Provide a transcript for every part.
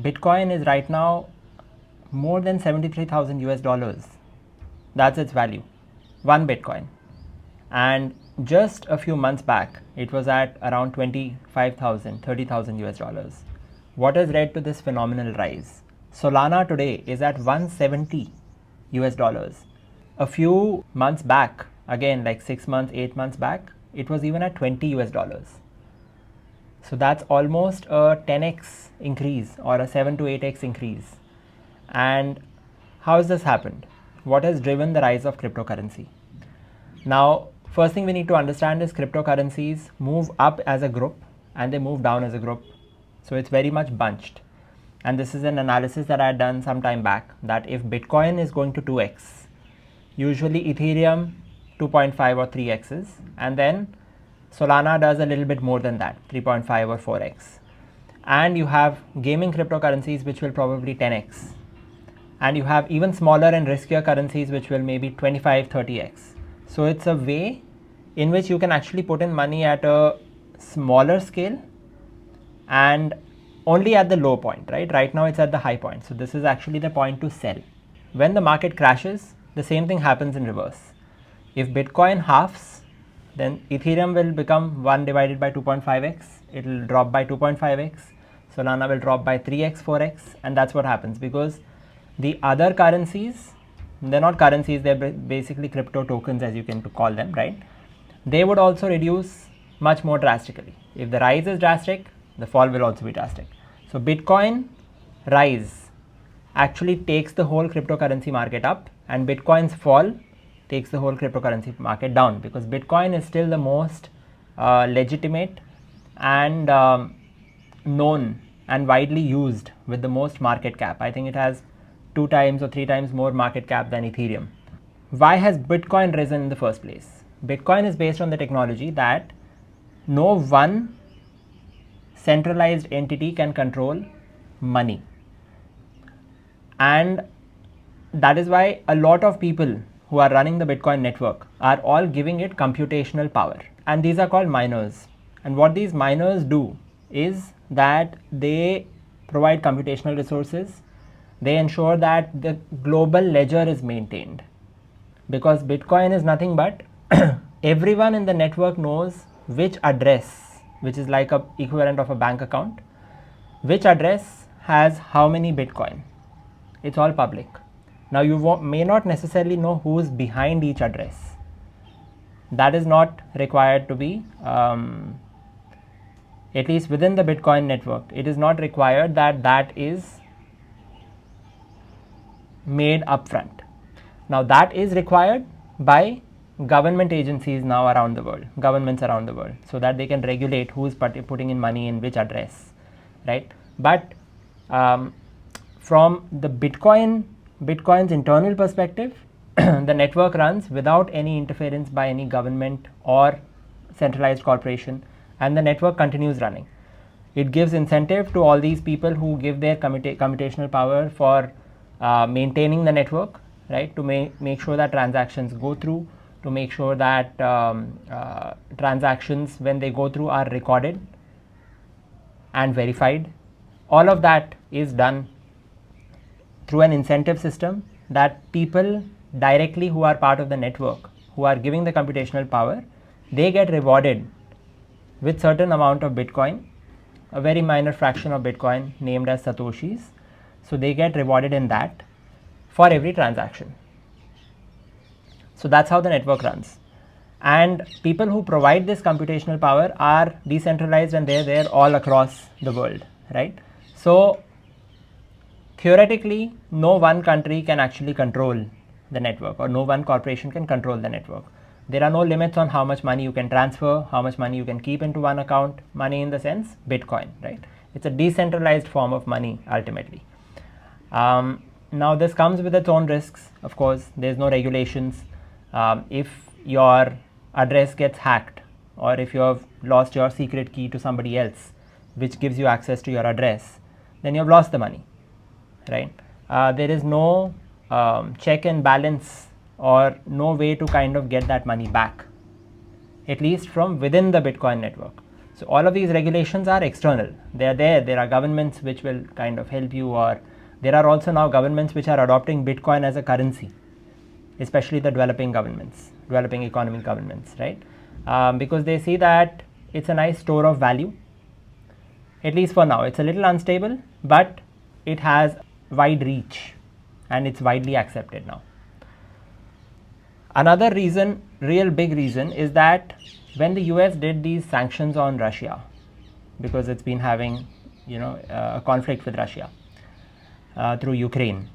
Bitcoin is right now more than 73,000 US dollars. That's its value, one Bitcoin. And just a few months back, it was at around 25,000, 30,000 US dollars. What has led to this phenomenal rise? Solana today is at 170 US dollars. A few months back, again like 6 months, 8 months back, it was even at 20 US dollars. So that's almost a 10x increase or a 7 to 8x increase. And how has this happened? What has driven the rise of cryptocurrency? Now, first thing we need to understand is cryptocurrencies move up as a group and they move down as a group. So it's very much bunched. And this is an analysis that I had done some time back, that if Bitcoin is going to 2x, usually Ethereum 2.5 or 3x's, and then Solana does a little bit more than that, 3.5 or 4x. And you have gaming cryptocurrencies which will probably 10x. And you have even smaller and riskier currencies which will maybe 25, 30x. So it's a way in which you can actually put in money at a smaller scale and only at the low point, right? Right now it's at the high point. So this is actually the point to sell. When the market crashes, the same thing happens in reverse. If Bitcoin halves, then Ethereum will become 1 divided by 2.5x. It will drop by 2.5x. Solana will drop by 3x, 4x. And that's what happens because the other currencies, they're not currencies, they're basically crypto tokens as you can call them, right? They would also reduce much more drastically. If the rise is drastic, the fall will also be drastic. So Bitcoin rise actually takes the whole cryptocurrency market up, and Bitcoin's fall takes the whole cryptocurrency market down, because Bitcoin is still the most legitimate and known and widely used with the most market cap. I think it has 2 times or 3 times more market cap than Ethereum. Why has Bitcoin risen in the first place? Bitcoin is based on the technology that no one centralized entity can control money. And that is why a lot of people who are running the Bitcoin network are all giving it computational power. And these are called miners. And what these miners do is that they provide computational resources. They ensure that the global ledger is maintained, because Bitcoin is nothing but everyone in the network knows which address, which is like a equivalent of a bank account, which address has how many Bitcoin. It's all public. Now you may not necessarily know who's behind each address. That is not required to be, at least within the Bitcoin network, it is not required that that is made upfront. Now that is required by government agencies now around the world, governments around the world, so that they can regulate who is putting in money in which address, right? But from the Bitcoin's internal perspective, the network runs without any interference by any government or centralized corporation, and the network continues running. It gives incentive to all these people who give their computational power for maintaining the network, right? To make sure that transactions go through, to make sure that transactions, when they go through, are recorded and verified. All of that is done through an incentive system that people directly who are part of the network, who are giving the computational power, they get rewarded with certain amount of Bitcoin, a very minor fraction of Bitcoin named as Satoshis. So they get rewarded in that for every transaction. So that's how the network runs. And people who provide this computational power are decentralized, and they're there all across the world, right? So theoretically, no one country can actually control the network, or no one corporation can control the network. There are no limits on how much money you can transfer, how much money you can keep into one account, money in the sense Bitcoin, right? It's a decentralized form of money ultimately. Now this comes with its own risks, of course. There's no regulations. If your address gets hacked, or if you have lost your secret key to somebody else, which gives you access to your address, then you have lost the money, right? There is no check and balance, or no way to kind of get that money back, at least from within the Bitcoin network. So all of these regulations are external. They are there. There are governments which will kind of help you, or there are also now governments which are adopting Bitcoin as a currency, especially the developing governments, developing economic governments, right? Because they see that it's a nice store of value. At least for now, it's a little unstable, but it has wide reach and it's widely accepted now. Another reason, real big reason, is that when the US did these sanctions on Russia, because it's been having, a conflict with Russia through Ukraine.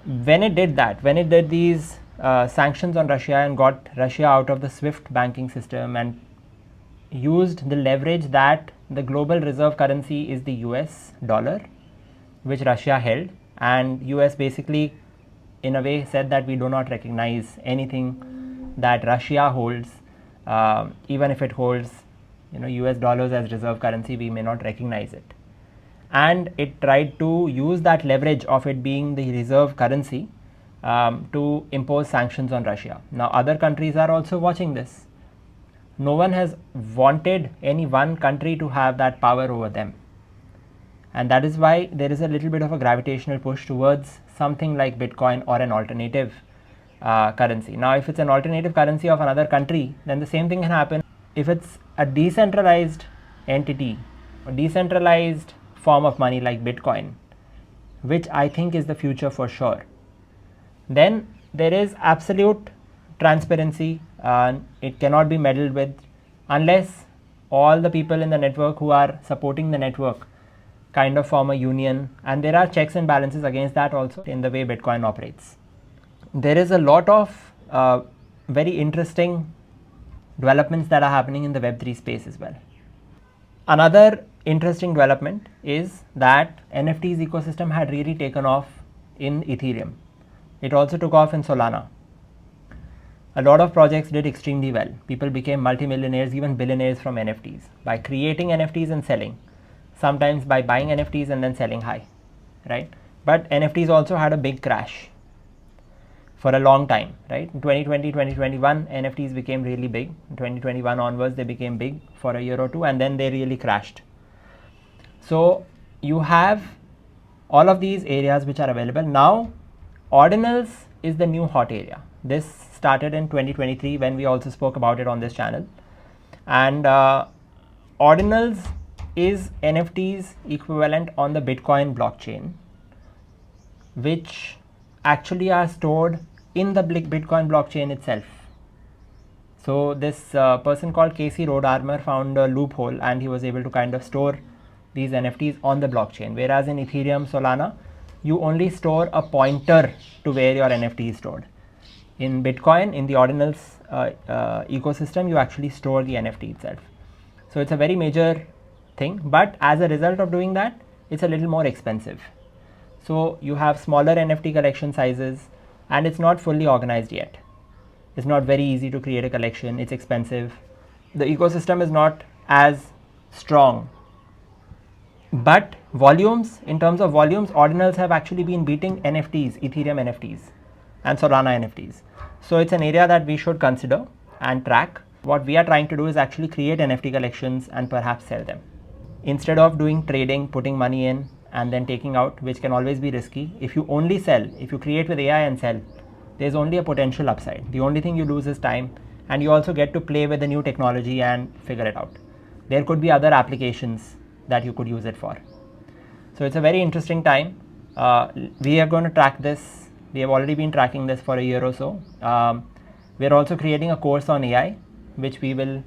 When it did that, when it did these sanctions on Russia and got Russia out of the SWIFT banking system and used the leverage that the global reserve currency is the US dollar, which Russia held, and US basically in a way said that we do not recognize anything that Russia holds, even if it holds US dollars as reserve currency, we may not recognize it. And it tried to use that leverage of it being the reserve currency to impose sanctions on Russia. Now other countries are also watching this. No one has wanted any one country to have that power over them, and that is why there is a little bit of a gravitational push towards something like Bitcoin or an alternative currency. Now if it's an alternative currency of another country, then the same thing can happen. If it's a decentralized entity, a decentralized form of money like Bitcoin, which I think is the future for sure, then there is absolute transparency, and it cannot be meddled with unless all the people in the network who are supporting the network kind of form a union, and there are checks and balances against that also in the way Bitcoin operates. There is a lot of very interesting developments that are happening in the Web3 space as well. Another interesting development is that NFTs ecosystem had really taken off in Ethereum. It also took off in Solana. A lot of projects did extremely well. People became multimillionaires, even billionaires from NFTs by creating NFTs and selling, sometimes by buying NFTs and then selling high, right? But NFTs also had a big crash for a long time, right? In 2020, 2021, NFTs became really big. In 2021 onwards, they became big for a year or two, and then they really crashed. So you have all of these areas which are available. Now, Ordinals is the new hot area. This started in 2023 when we also spoke about it on this channel. And Ordinals is NFTs equivalent on the Bitcoin blockchain, which actually are stored in the Bitcoin blockchain itself. So this person called Casey Rodarmer found a loophole, and he was able to kind of store these NFTs on the blockchain, whereas in Ethereum, Solana, you only store a pointer to where your NFT is stored. In Bitcoin, in the Ordinals ecosystem, you actually store the NFT itself. So it's a very major thing, but as a result of doing that, it's a little more expensive. So you have smaller NFT collection sizes, and it's not fully organized yet. It's not very easy to create a collection. It's expensive. The ecosystem is not as strong. But volumes, in terms of volumes, Ordinals have actually been beating NFTs, Ethereum NFTs and Solana NFTs. So it's an area that we should consider and track. What we are trying to do is actually create NFT collections and perhaps sell them. Instead of doing trading, putting money in and then taking out, which can always be risky, if you only sell, if you create with AI and sell, there's only a potential upside. The only thing you lose is time, and you also get to play with the new technology and figure it out. There could be other applications that you could use it for. So it's a very interesting time. We are going to track this. We have already been tracking this for a year or so. We're also creating a course on AI, which we will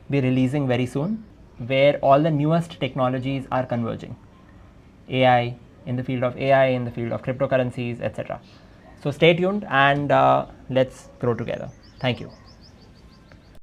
be releasing very soon, where all the newest technologies are converging. AI, in the field of AI, in the field of cryptocurrencies, etc. So stay tuned, and let's grow together. Thank you.